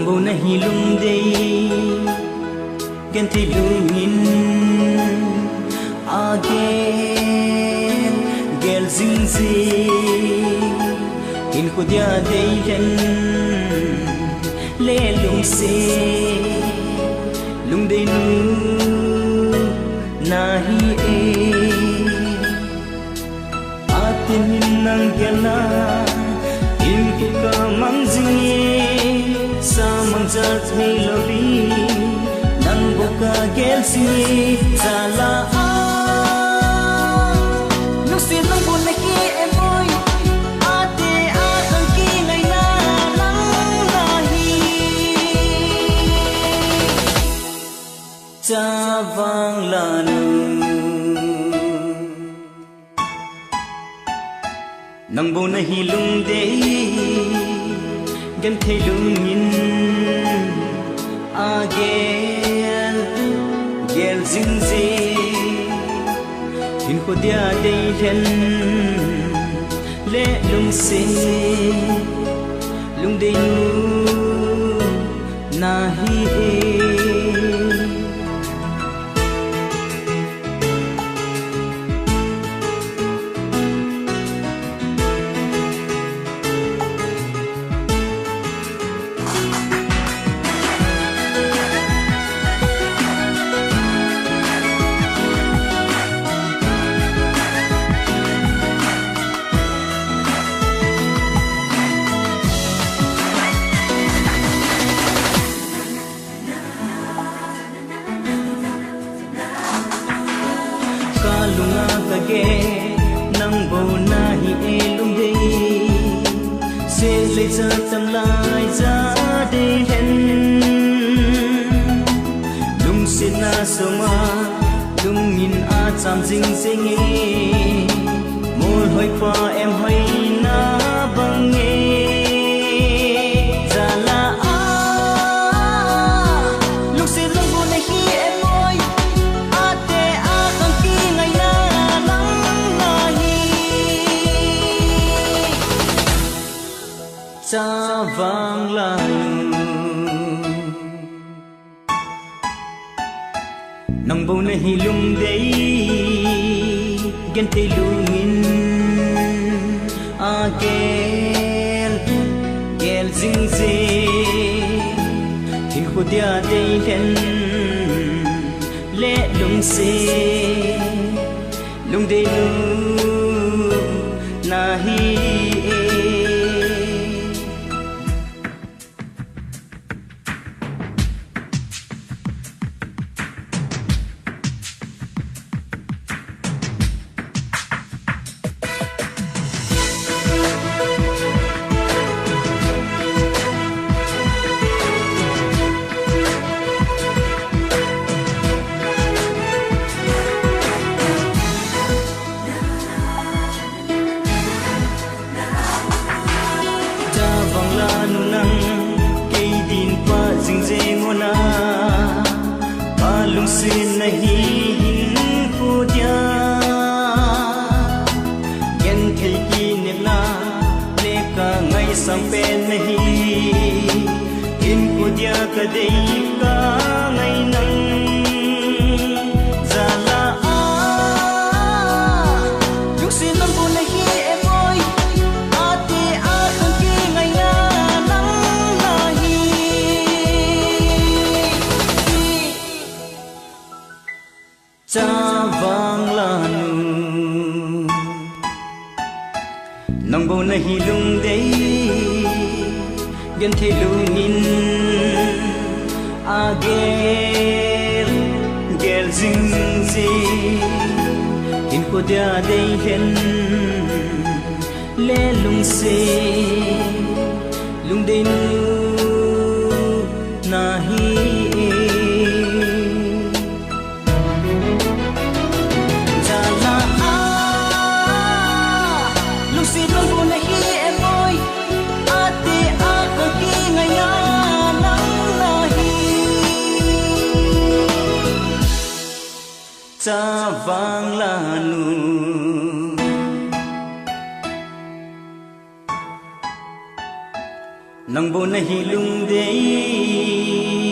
nang bo na hilung day gan thi lungin again gel zing zing in ko dia day ren le lung se lung day nu nahi e atin nang gana in ko ka mang zing sa mang za thei lobi nang bo ka gel si sala a nu si nang bo na ki em boy ate a ang ki nai na lang nahi cha vang la nu nang bo na hilung day gan thei lungin again gel zing zing in ko dia day ren le lung se lung day nu nahi e lunga kage nang bo na hi e lung dei se le za tam lai za de hen lung sin na so ma lung in a cham jing jing e mol hoi pa em hoi na bang e za la a lung sin lung bo na hi em boy ate a kang ki ngai na lang nahi cha vang la nang bo na hi lung day gan te lungin again gel zing zing in ko dia day ren le lung se lung day nu nahi e lung sin nahi hin ko dia gen thei ki ne la le ka ngai sam pe nahi in ko dia ka dei ka ngai nang za la a lung sin nam bu nahi em boy ate a khang ki ngai na lang nahi cha vang la nu nang bo na hi lung day gan thei lungin again gel zing zing in ko dia day hen le lung se lung day nu nahi cha vang la nu nang bo na hilung dei